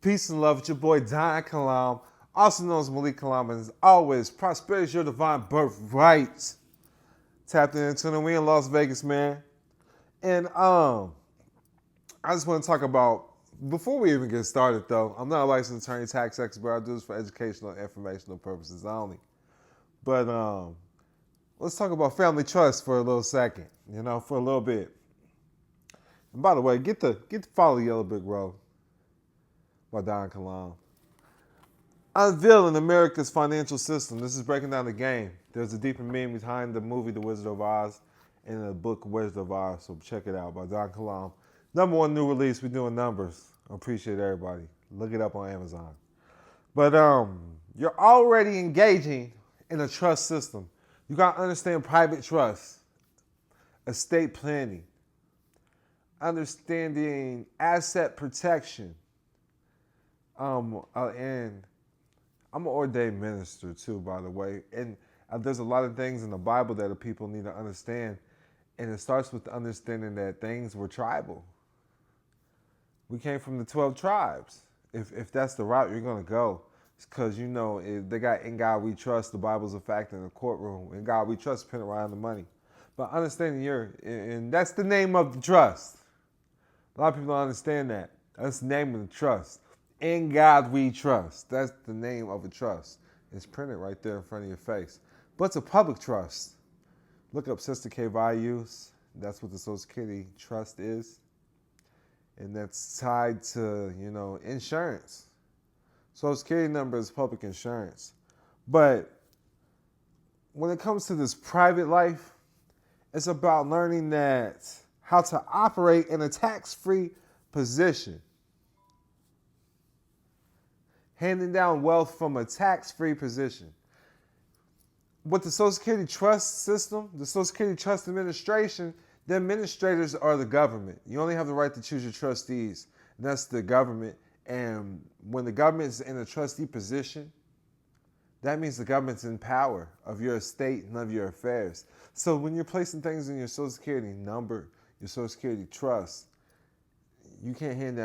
Peace and love with your boy DONKILAM, also known as Malik Kalam, and as always, prosperity is your divine birthright. Tapped into the we in Las Vegas, man. And I just want to talk about, before we even get started though, I'm not a licensed attorney, tax expert. I do this for educational and informational purposes only. But let's talk about family trust for a little second, for a little bit. And by the way, get to follow Yellow Brick Road by DONKILAM. Unveiling America's financial system. This is breaking down the game. There's a deeper meaning behind the movie The Wizard of Oz and the book Wizard of Oz, so check it out by DONKILAM. Number one new release. We're doing numbers. I appreciate everybody. Look it up on Amazon. But you're already engaging in a trust system. You got to understand private trust, estate planning, understanding asset protection, and I'm an ordained minister too, by the way. And there's a lot of things in the Bible that the people need to understand. And it starts with the understanding that things were tribal. We came from the 12 tribes. If that's the route you're going to go, it's because, if they got in God we trust, the Bible's a fact in the courtroom. In God we trust, pin around the money. But understanding and that's the name of the trust. A lot of people don't understand that. That's the name of the trust. In God we trust. That's the name of a trust. It's printed right there in front of your face. But it's a public trust. Look up Sister K values. That's what the Social Security Trust is. And that's tied to, insurance. Social Security number is public insurance. But when it comes to this private life, it's about learning how to operate in a tax-free position. Handing down wealth from a tax-free position. With the Social Security Trust system, the Social Security Trust Administration, the administrators are the government. You only have the right to choose your trustees. And that's the government. And when the government is in a trustee position, that means the government's in power of your estate and of your affairs. So when you're placing things in your Social Security number, your Social Security trust, you can't hand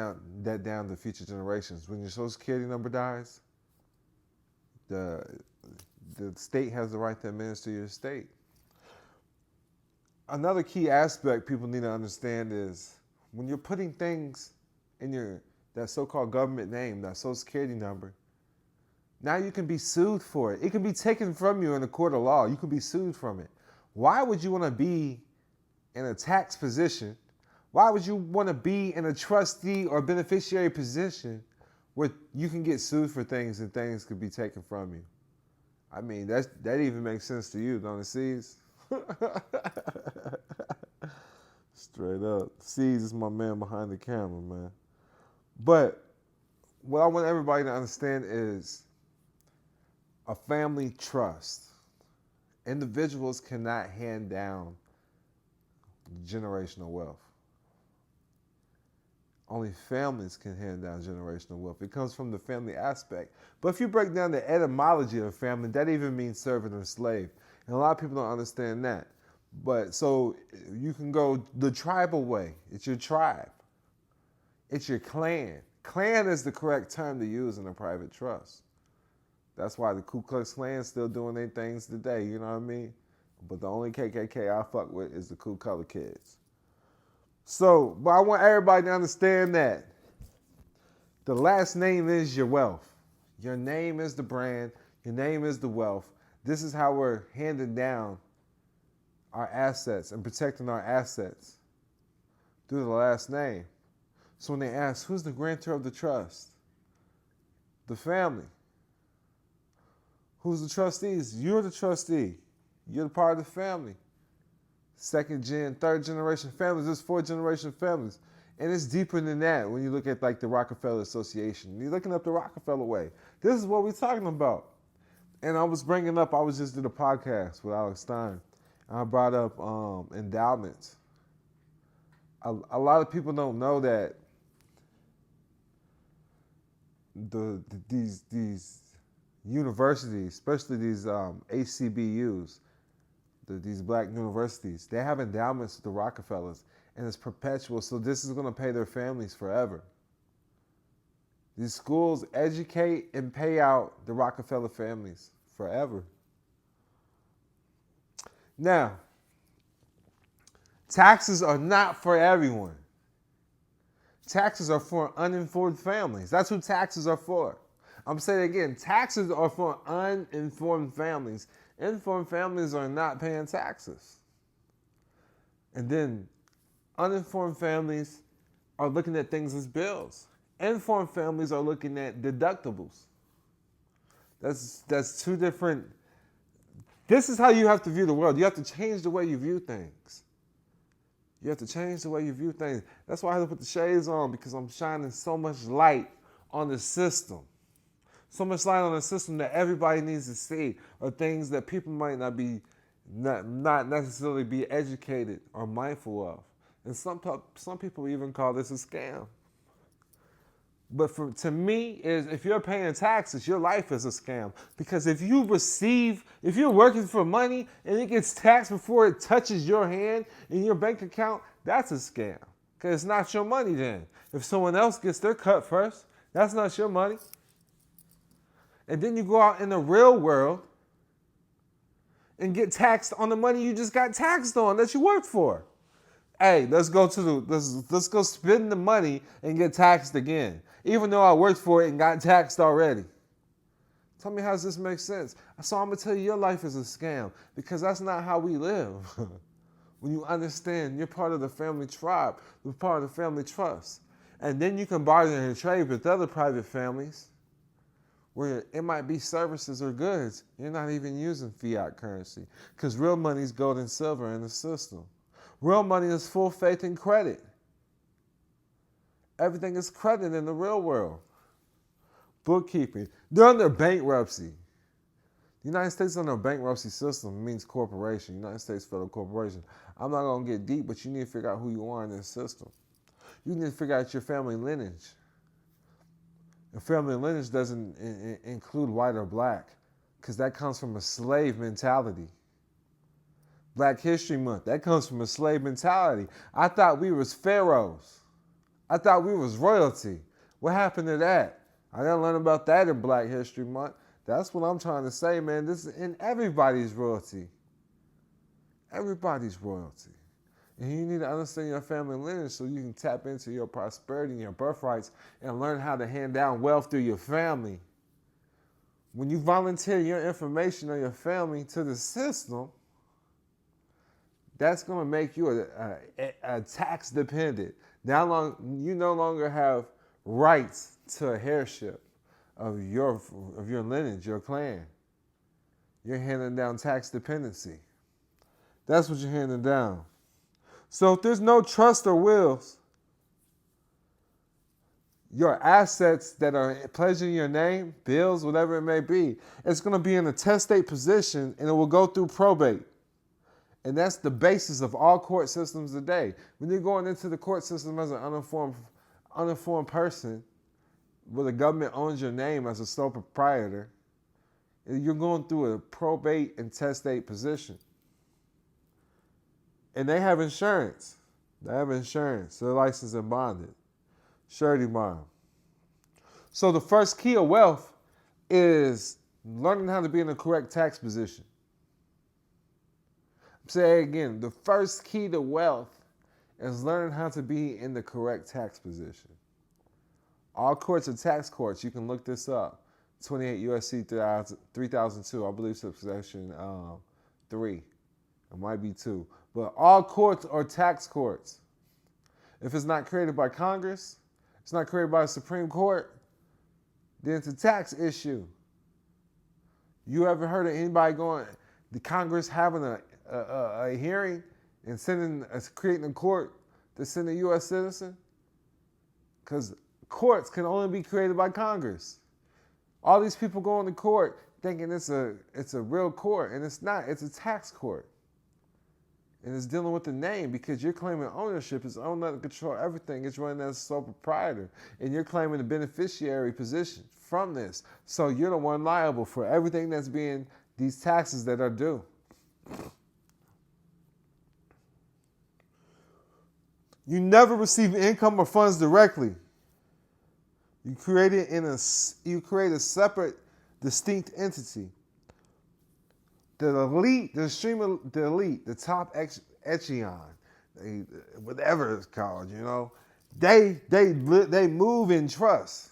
that down to future generations. When your Social Security number dies, the state has the right to administer your estate. Another key aspect people need to understand is when you're putting things in that so-called government name, that Social Security number, now you can be sued for it. It can be taken from you in a court of law. You can be sued from it. Why would you want to be in a tax position? Why would you want to be in a trustee or beneficiary position where you can get sued for things and things could be taken from you? I mean, that even makes sense to you, don't it, C's? Straight up. C's is my man behind the camera, man. But what I want everybody to understand is a family trust. Individuals cannot hand down generational wealth. Only families can hand down generational wealth. It comes from the family aspect. But if you break down the etymology of family, that even means servant or slave. And a lot of people don't understand that. But so you can go the tribal way. It's your tribe. It's your clan. Clan is the correct term to use in a private trust. That's why the Ku Klux Klan's still doing their things today, you know what I mean? But the only KKK I fuck with is the Ku Color Kids. So, but I want everybody to understand that the last name is your wealth. Your name is the brand. Your name is the wealth. This is how we're handing down our assets and protecting our assets through the last name. So when they ask, who's the grantor of the trust? The family. Who's the trustees? You're the trustee. You're the part of the family. Second gen, third generation families. There's fourth generation families. And it's deeper than that when you look at like the Rockefeller Association. You're looking up the Rockefeller way. This is what we're talking about. And I was just did a podcast with Alex Stein. And I brought up endowments. A lot of people don't know that these universities, especially these HCBUs, these black universities, they have endowments with the Rockefellers, and it's perpetual. So this is going to pay their families forever. These schools educate and pay out the Rockefeller families forever. Now, taxes are not for everyone. Taxes are for uninformed families. That's who taxes are for. I'm saying it again, taxes are for uninformed families. Informed families are not paying taxes. And then uninformed families are looking at things as bills. Informed families are looking at deductibles. That's two different. This is how you have to view the world. You have to change the way you view things. You have to change the way you view things. That's why I have to put the shades on, because I'm shining so much light on the system. So much light on the system that everybody needs to see, or things that people might not necessarily be educated or mindful of. And some people even call this a scam. But to me, if you're paying taxes, your life is a scam. Because if you're working for money and it gets taxed before it touches your hand in your bank account, that's a scam. Because it's not your money then. If someone else gets their cut first, that's not your money. And then you go out in the real world and get taxed on the money you just got taxed on that you worked for. Hey, let's go spend the money and get taxed again, even though I worked for it and got taxed already. Tell me, how does this make sense? So I'm going to tell you, your life is a scam, because that's not how we live. When you understand you're part of the family tribe, you're part of the family trust. And then you can barter and trade with other private families where it might be services or goods. You're not even using fiat currency, because real money is gold and silver in the system. Real money is full faith and credit. Everything is credit in the real world. Bookkeeping. They're under bankruptcy. The United States under a bankruptcy system means corporation. United States Federal Corporation. I'm not going to get deep, but you need to figure out who you are in this system. You need to figure out your family lineage. And family lineage doesn't include white or black, because that comes from a slave mentality. Black History Month, that comes from a slave mentality. I thought we was pharaohs. I thought we was royalty. What happened to that? I didn't learn about that in Black History Month. That's what I'm trying to say, man. This is in everybody's royalty. Everybody's royalty. And you need to understand your family lineage so you can tap into your prosperity and your birthrights and learn how to hand down wealth through your family. When you volunteer your information or your family to the system, that's going to make you a tax dependent. You no longer have rights to a heirship of your lineage, your clan. You're handing down tax dependency. That's what you're handing down. So if there's no trust or wills, your assets that are pledged in your name, bills, whatever it may be, it's going to be in a testate position, and it will go through probate. And that's the basis of all court systems today. When you're going into the court system as an uninformed person, where the government owns your name as a sole proprietor, you're going through a probate and testate position. And they have insurance. They're licensed and bonded. Surety bond. So the first key of wealth is learning how to be in the correct tax position. Say again, the first key to wealth is learning how to be in the correct tax position. All courts are tax courts. You can look this up. 28 U.S.C. 3002, I believe subsection 3. It might be 2. But all courts are tax courts. If it's not created by Congress, it's not created by the Supreme Court, then it's a tax issue. You ever heard of anybody the Congress having a hearing and creating a court to send a U.S. citizen? Because courts can only be created by Congress. All these people go into court thinking it's a real court, and it's not. It's a tax court. And it's dealing with the name, because you're claiming ownership. It's owned to control everything. It's running as a sole proprietor. And you're claiming the beneficiary position from this. So you're the one liable for everything that's being, these taxes that are due. You never receive income or funds directly. You create it you create a separate, distinct entity. The elite, the elite, the top echelon, whatever it's called, they move in trust.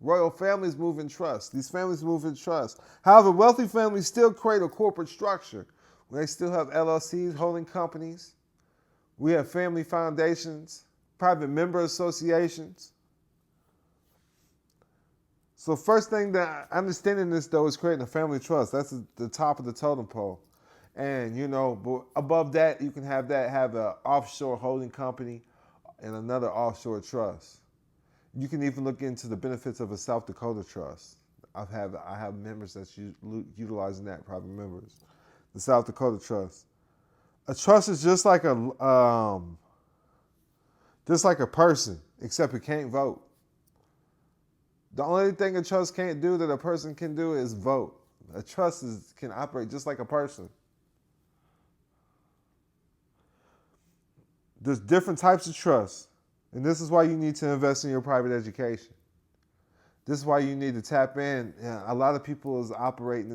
Royal families move in trust. These families move in trust. However, wealthy families still create a corporate structure. They still have LLCs, holding companies. We have family foundations, private member associations. So first thing that understanding this though is creating a family trust. That's the top of the totem pole. And but above that you can have an offshore holding company and another offshore trust. You can even look into the benefits of a South Dakota trust. I have members that's utilizing that, private members. The South Dakota trust. A trust is just like a person, except it can't vote. The only thing a trust can't do that a person can do is vote. A trust can operate just like a person. There's different types of trusts, and this is why you need to invest in your private education. This is why you need to tap in. A lot of people is operating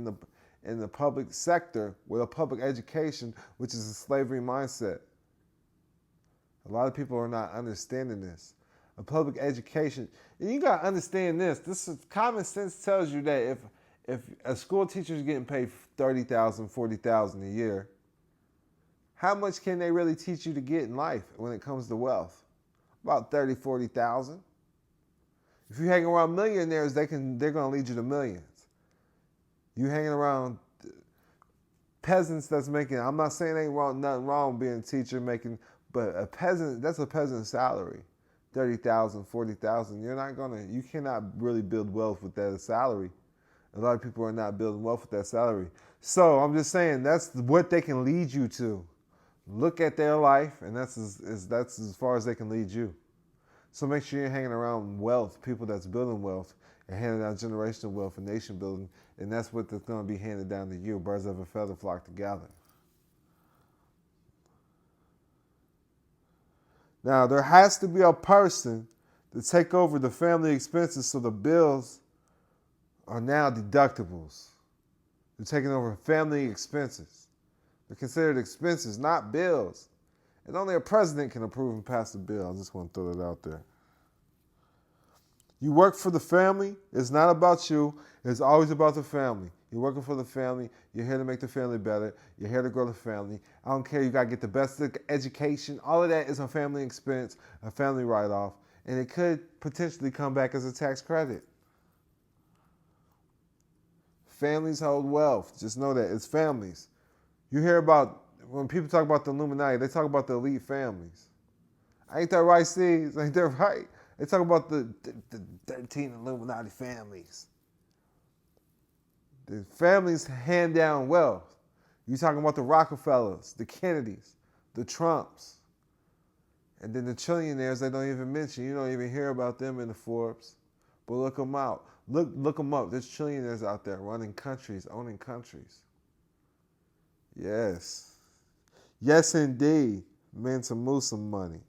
in the public sector with a public education, which is a slavery mindset. A lot of people are not understanding this. A public education, and you got to understand this. Common sense tells you that if a school teacher is getting paid $30,000, $40,000 a year, how much can they really teach you to get in life when it comes to wealth? About $30,000, $40,000. If you're hanging around millionaires, they're going to lead you to millions. You hanging around peasants that's making, I'm not saying nothing wrong being a teacher making, but a peasant, that's a peasant's salary. $30,000, $40,000. You cannot really build wealth with that salary. A lot of people are not building wealth with that salary. So I'm just saying that's what they can lead you to. Look at their life, and that's as far as they can lead you. So make sure you're hanging around wealth, people that's building wealth and handing down generational wealth and nation building, and that's what that's going to be handed down to you. Birds of a feather flock together. Now, there has to be a person to take over the family expenses, so the bills are now deductibles. They're taking over family expenses. They're considered expenses, not bills. And only a president can approve and pass a bill. I just want to throw that out there. You work for the family. It's not about you. It's always about the family. You're working for the family. You're here to make the family better. You're here to grow the family. I don't care. You got to get the best education. All of that is a family expense, a family write-off. And it could potentially come back as a tax credit. Families hold wealth. Just know that. It's families. You hear about, when people talk about the Illuminati, they talk about the elite families. Ain't that right, Steve? Ain't that right? They talk about the 13 Illuminati families. The families hand down wealth. You're talking about the Rockefellers, the Kennedys, the Trumps. And then the trillionaires they don't even mention. You don't even hear about them in the Forbes. But look them out. Look them up. There's trillionaires out there running countries, owning countries. Yes. Yes, indeed. Meant to move some money.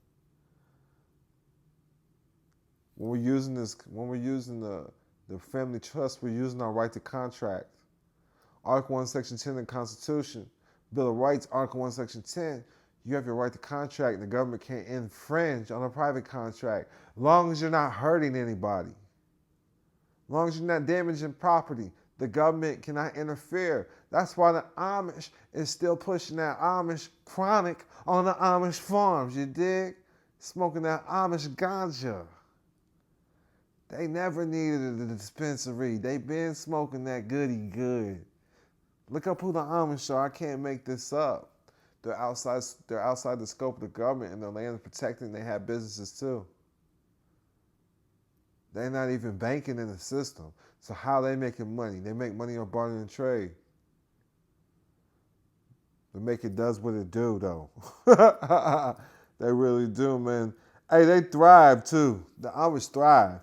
When we're using the family trust, we're using our right to contract. Article 1, Section 10 of the Constitution, Bill of Rights, Article 1, Section 10, you have your right to contract, and the government can't infringe on a private contract as long as you're not hurting anybody. As long as you're not damaging property, the government cannot interfere. That's why the Amish is still pushing that Amish chronic on the Amish farms, you dig? Smoking that Amish ganja. They never needed a dispensary. They been smoking that goody good. Look up who the Amish are. I can't make this up. They're outside the scope of the government, and their land is protected, and they have businesses too. They're not even banking in the system. So how are they making money? They make money on barter and trade. The make it does what it do, though. They really do, man. Hey, they thrive too. The Amish thrive.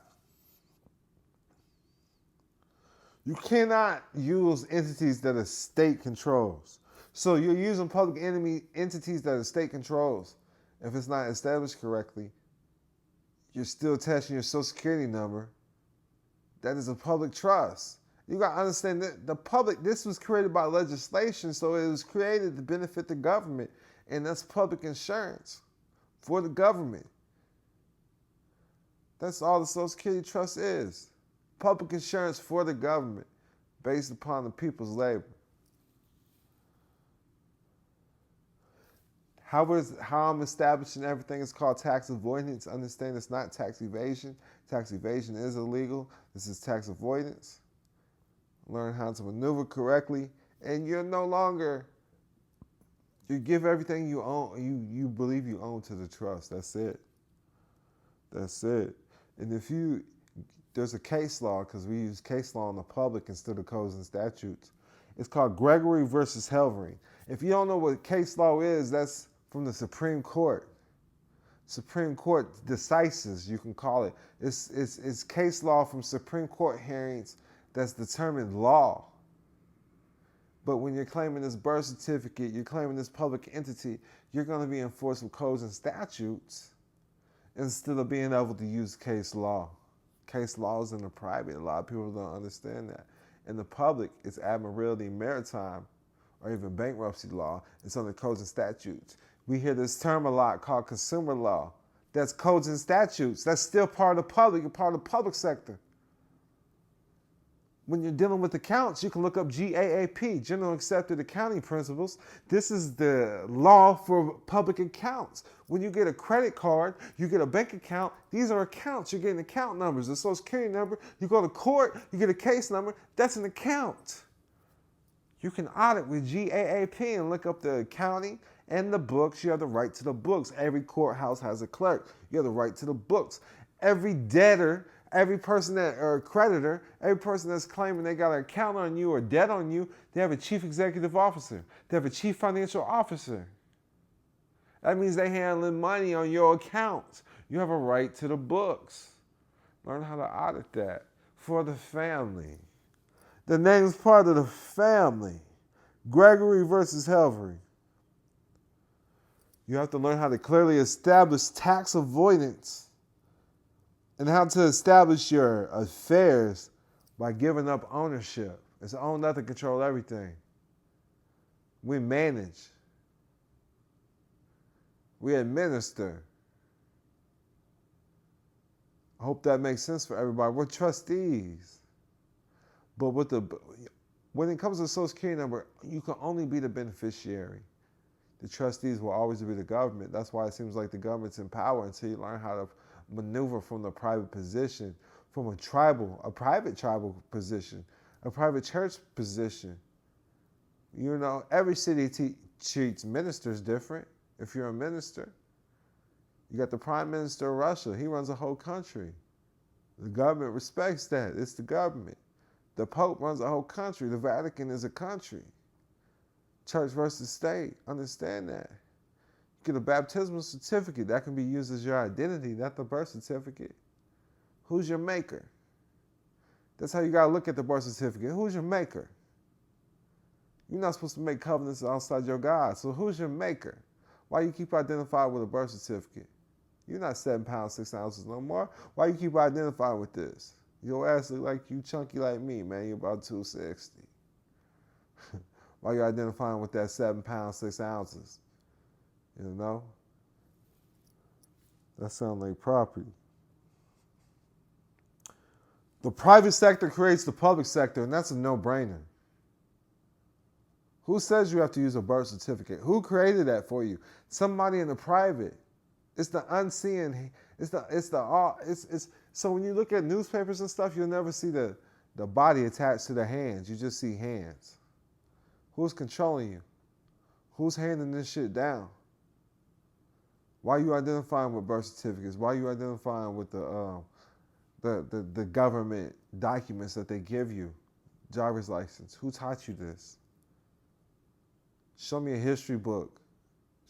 You cannot use entities that a state controls. So you're using public enemy entities that a state controls. If it's not established correctly, you're still attaching your social security number that is a public trust. You got to understand that the public, this was created by legislation, so it was created to benefit the government, and that's public insurance for the government. That's all the Social Security Trust is. Public insurance for the government based upon the people's labor. How I'm establishing everything is called tax avoidance. Understand it's not tax evasion. Tax evasion is illegal. This is tax avoidance. Learn how to maneuver correctly, and you're no longer, you give everything you own, you believe you own to the trust. That's it. That's it. And if there's a case law, because we use case law in the public instead of codes and statutes. It's called Gregory versus Helvering. If you don't know what case law is, that's from the Supreme Court. Supreme Court decisis, you can call it. It's case law from Supreme Court hearings that's determined law. But when you're claiming this birth certificate, you're claiming this public entity, you're going to be enforced with codes and statutes instead of being able to use case law. Case law is in the private. A lot of people don't understand that. In the public, it's admiralty, maritime, or even bankruptcy law. It's under codes and statutes. We hear this term a lot called consumer law. That's codes and statutes. That's still part of the public, you're part of the public sector. When you're dealing with accounts, you can look up GAAP, General Accepted Accounting Principles. This is the law for public accounts. When you get a credit card, you get a bank account, these are accounts. You're getting account numbers, a social security number. You go to court, you get a case number, that's an account. You can audit with GAAP and look up the accounting and the books. You have the right to the books. Every courthouse has a clerk. You have the right to the books. Every debtor, every person that, or a creditor, every person that's claiming they got an account on you or debt on you, they have a chief executive officer. They have a chief financial officer. That means they handling money on your accounts. You have a right to the books. Learn how to audit that for the family. The name is part of the family. Gregory versus Helvering. You have to learn how to clearly establish tax avoidance and how to establish your affairs by giving up ownership. It's own nothing, control everything. We manage. We administer. I hope that makes sense for everybody. We're trustees. But when it comes to the Social Security number, you can only be the beneficiary. The trustees will always be the government. That's why it seems like the government's in power until you learn how to maneuver from the private position, from a private tribal position, a private church position. You know, every city treats ministers different. If you're a minister, you got the prime minister of Russia. He runs a whole country. The government respects that. It's the government. The Pope runs a whole country. The Vatican is a country. Church versus state. Understand that. You get a baptismal certificate. That can be used as your identity, not the birth certificate. Who's your maker? That's how you got to look at the birth certificate. Who's your maker? You're not supposed to make covenants outside your God. So who's your maker? Why you keep identifying with a birth certificate? You're not 7 pounds, 6 ounces no more. Why you keep identifying with this? Your ass look like you chunky like me, man. You're about 260. Why you identifying with that 7 pounds, 6 ounces? You know? That sounds like property. The private sector creates the public sector, and that's a no-brainer. Who says you have to use a birth certificate? Who created that for you? Somebody in the private. It's the unseen. So when you look at newspapers and stuff, you'll never see the body attached to the hands. You just see hands. Who's controlling you? Who's handing this shit down? Why are you identifying with birth certificates? Why are you identifying with the government documents that they give you? Driver's license. Who taught you this? Show me a history book.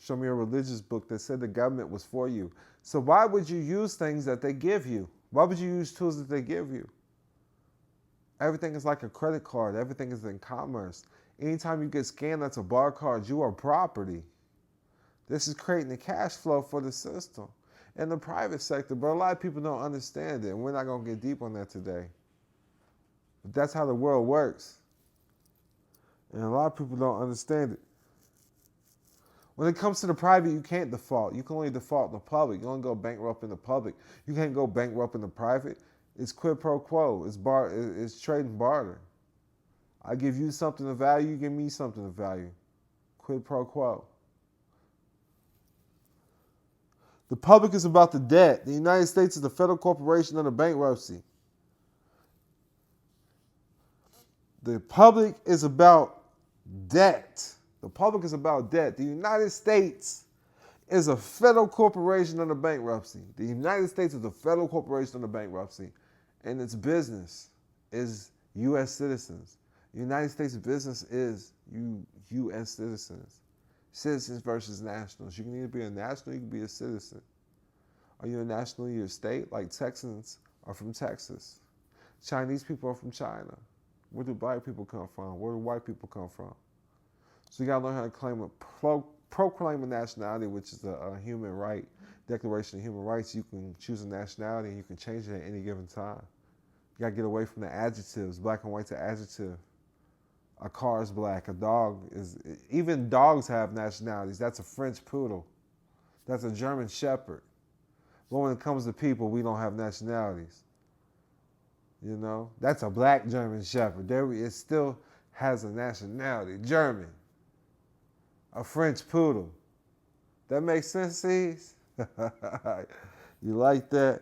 Show me a religious book that said the government was for you. So why would you use things that they give you? Why would you use tools that they give you? Everything is like a credit card. Everything is in commerce. Anytime you get scanned, that's a barcode. You are property. This is creating the cash flow for the system in the private sector. But a lot of people don't understand it, and we're not going to get deep on that today. But that's how the world works. And a lot of people don't understand it. When it comes to the private, you can't default. You can only default in the public. You only go bankrupt in the public. You can't go bankrupt in the private. It's quid pro quo. It's trade and barter. I give you something of value, you give me something of value. Quid pro quo. The public is about the debt. The United States is a federal corporation under bankruptcy. The public is about debt. The public is about debt. The United States is a federal corporation under bankruptcy. The United States is a federal corporation under bankruptcy. And its business is U.S. citizens. The United States business is U.S. citizens. Citizens versus nationals. You can either be a national, you can be a citizen. Are you a national in your state? Like Texans are from Texas. Chinese people are from China. Where do black people come from? Where do white people come from? So you got to learn how to claim proclaim a nationality, which is a human right. Declaration of Human Rights, you can choose a nationality and you can change it at any given time. You got to get away from the adjectives. Black and white's an adjective. A car is black. A dog is... Even dogs have nationalities. That's a French poodle. That's a German shepherd. But when it comes to people, we don't have nationalities. You know? That's a black German shepherd. It still has a nationality. German. A French poodle. That makes sense, C's? You like that?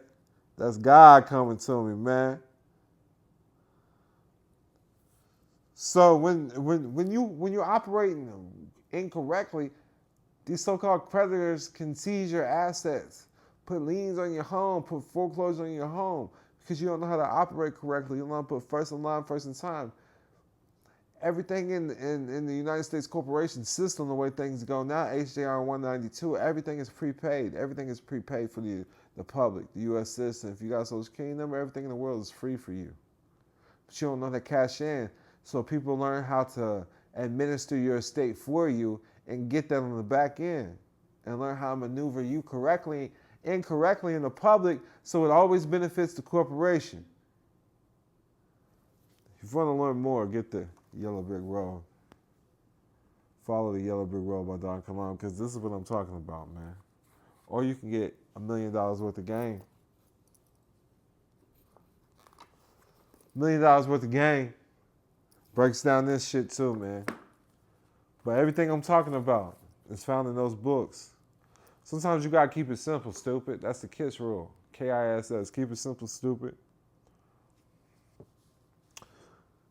That's God coming to me, man. So when you're operating incorrectly, these so-called creditors can seize your assets, put liens on your home, put foreclosure on your home, because you don't know how to operate correctly. You don't know how to put first in line, first in time. Everything in the United States corporation system, the way things go now, HJR 192, everything is prepaid. Everything is prepaid for the public, the U.S. citizen. If you got a Social Security number, everything in the world is free for you. But you don't know how to cash in. So people learn how to administer your estate for you and get that on the back end and learn how to maneuver you incorrectly in the public, so it always benefits the corporation. If you want to learn more, get the Yellow Brick Road. Follow the Yellow Brick Road by DONKILAM, because this is what I'm talking about, man. Or you can get $1 million worth of game. $1 million worth of game. Breaks down this shit too, man. But everything I'm talking about is found in those books. Sometimes you gotta keep it simple, stupid. That's the KISS rule. KISS. Keep it simple, stupid.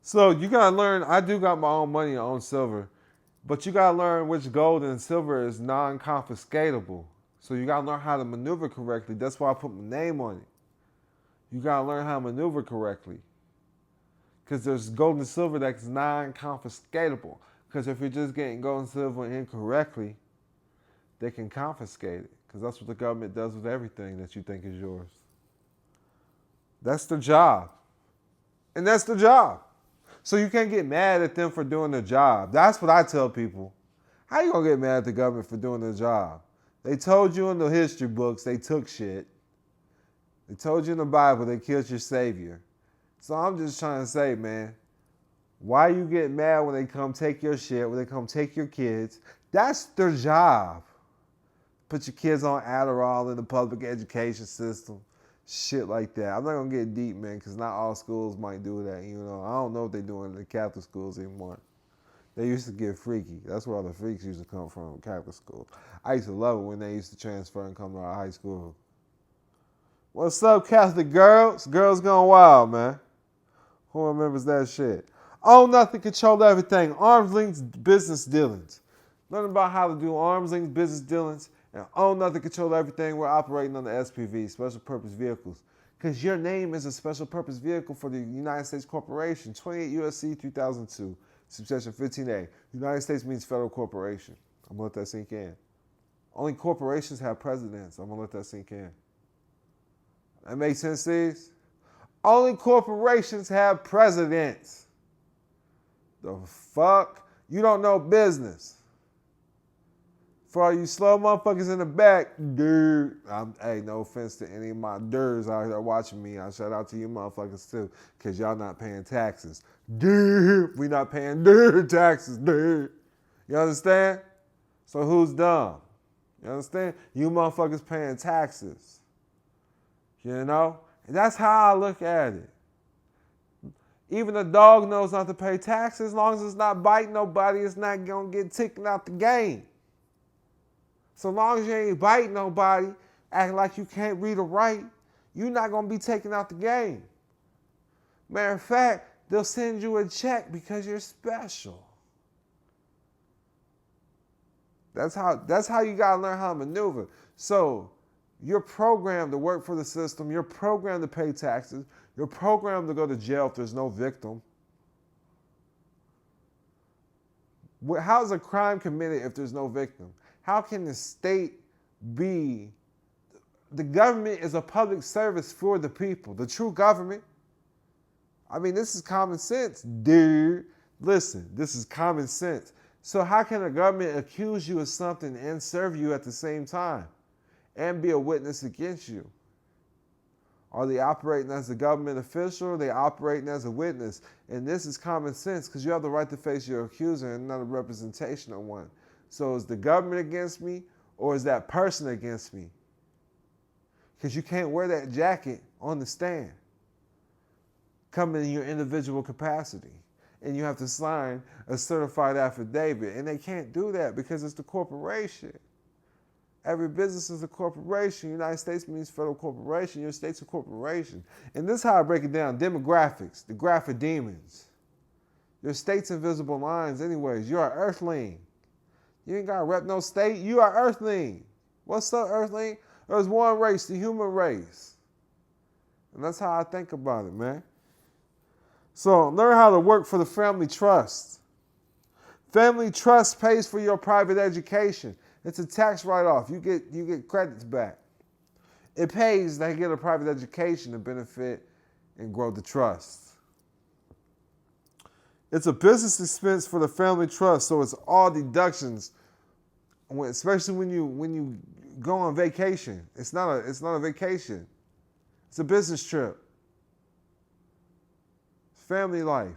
So you gotta learn. I do got my own money, my own silver, but you gotta learn which gold and silver is non-confiscatable. So you gotta learn how to maneuver correctly. That's why I put my name on it. You gotta learn how to maneuver correctly. Because there's gold and silver that's non-confiscatable. Because if you're just getting gold and silver incorrectly, they can confiscate it. Because that's what the government does with everything that you think is yours. That's their job. And that's the job. So you can't get mad at them for doing their job. That's what I tell people. How you going to get mad at the government for doing their job? They told you in the history books they took shit. They told you in the Bible they killed your savior. So I'm just trying to say, man, why you get mad when they come take your shit, when they come take your kids? That's their job. Put your kids on Adderall in the public education system. Shit like that. I'm not going to get deep, man, because not all schools might do that. You know, I don't know what they're doing in the Catholic schools anymore. They used to get freaky. That's where all the freaks used to come from, Catholic school. I used to love it when they used to transfer and come to our high school. What's up, Catholic girls? Girls gone wild, man. Who remembers that shit? Own nothing, control everything. Arm's length business dealings. Learn about how to do arm's length business dealings and own nothing, control everything. We're operating on the SPV, special purpose vehicles. Because your name is a special purpose vehicle for the United States Corporation. 28 U.S.C. 3002, subsection 15A. United States means federal corporation. I'm going to let that sink in. Only corporations have presidents. I'm going to let that sink in. That makes sense, Steve? Only corporations have presidents. The fuck? You don't know business. For all you slow motherfuckers in the back, dude. Hey, no offense to any of my dudes out there watching me. I shout out to you motherfuckers too, because y'all not paying taxes. Dude, we not paying taxes, dude. You understand? So who's dumb? You understand? You motherfuckers paying taxes. You know? And that's how I look at it. Even a dog knows not to pay taxes. As long as it's not biting nobody, it's not going to get taken out the game. So long as you ain't biting nobody, acting like you can't read or write, you're not going to be taken out the game. Matter of fact, they'll send you a check because you're special. That's how you got to learn how to maneuver. So you're programmed to work for the system. You're programmed to pay taxes. You're programmed to go to jail if there's no victim. How is a crime committed if there's no victim? How can the state be? The government is a public service for the people. The true government. I mean, this is common sense, dude. Listen, this is common sense. So how can a government accuse you of something and serve you at the same time and be a witness against you? Are they operating as a government official or are they operating as a witness? And this is common sense because you have the right to face your accuser and not a representation of one. So is the government against me or is that person against me? Because you can't wear that jacket on the stand. Come in your individual capacity. And you have to sign a certified affidavit. And they can't do that because it's the corporation. Every business is a corporation. United States means federal corporation. Your state's a corporation. And this is how I break it down. Demographics, the graphic demons. Your state's invisible lines anyways. You're an earthling. You ain't got to rep no state. You are earthling. What's up, earthling? There's one race, the human race. And that's how I think about it, man. So learn how to work for the family trust. Family trust pays for your private education. It's a tax write-off. You get credits back. It pays to get a private education to benefit and grow the trust. It's a business expense for the family trust, so it's all deductions, especially when you go on vacation. It's not a vacation. It's a business trip. Family life.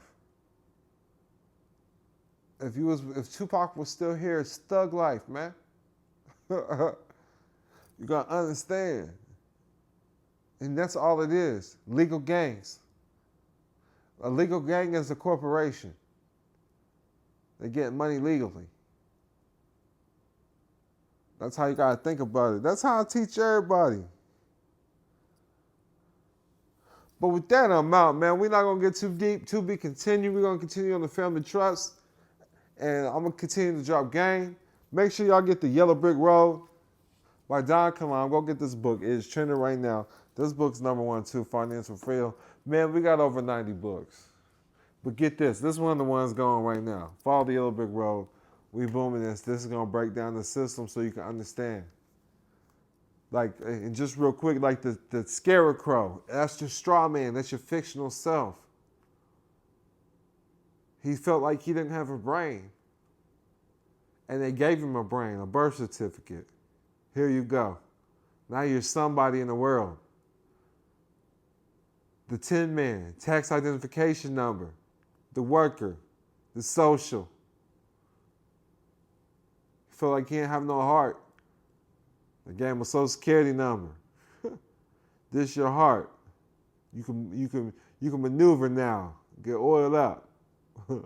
If Tupac was still here, it's thug life, man. You gotta understand. And that's all it is. Legal gangs. A legal gang is a corporation. They get money legally. That's how you gotta think about it. That's how I teach everybody. But with that, I'm out, man. We're not going to get too deep. To be continued. We're going to continue on the family trust. And I'm going to continue to drop game. Make sure y'all get the Yellow Brick Road by DONKILAM. Go get this book. It is trending right now. This book's #1, too, Financial Freedom. Man, we got over 90 books. But get this. This is one of the ones going right now. Follow the Yellow Brick Road. We booming this. This is going to break down the system so you can understand. Like, and just real quick, like the scarecrow, that's your straw man, that's your fictional self. He felt like he didn't have a brain. And they gave him a brain, a birth certificate. Here you go. Now you're somebody in the world. The Tin Man, tax identification number, the worker, the social. You feel like you didn't have no heart. The game of Social Security number. This your heart. You can maneuver now. Get oiled up. The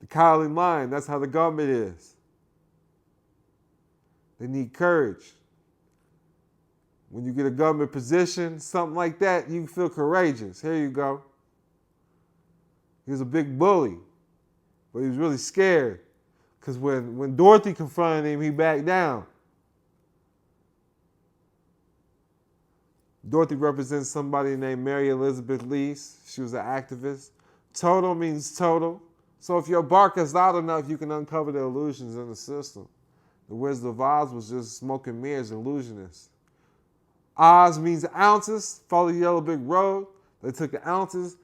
cowardly lion, that's how the government is. They need courage. When you get a government position, something like that, you feel courageous. Here you go. He was a big bully, but he was really scared. Because when Dorothy confronted him, he backed down. Dorothy represents somebody named Mary Elizabeth Lease. She was an activist. Total means total. So if your bark is loud enough, you can uncover the illusions in the system. The Wizard of Oz was just smoke and mirrors, illusionists. Oz means ounces. Follow the Yellow Brick Road. They took the ounces.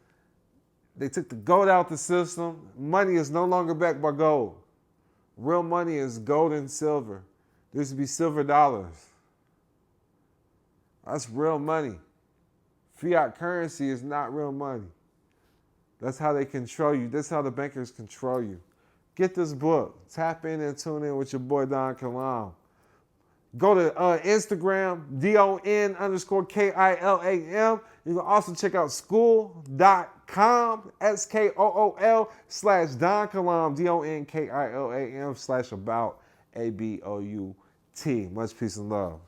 They took the gold out the system. Money is no longer backed by gold. Real money is gold and silver. There used to be silver dollars. That's real money. Fiat currency is not real money. That's how they control you. That's how the bankers control you. Get this book. Tap in and tune in with your boy Don Kilam. Go to Instagram, DON_KILAM. You can also check out school.com, SKOOL/DonKilam, DONKILAM /about, ABOUT. Much peace and love.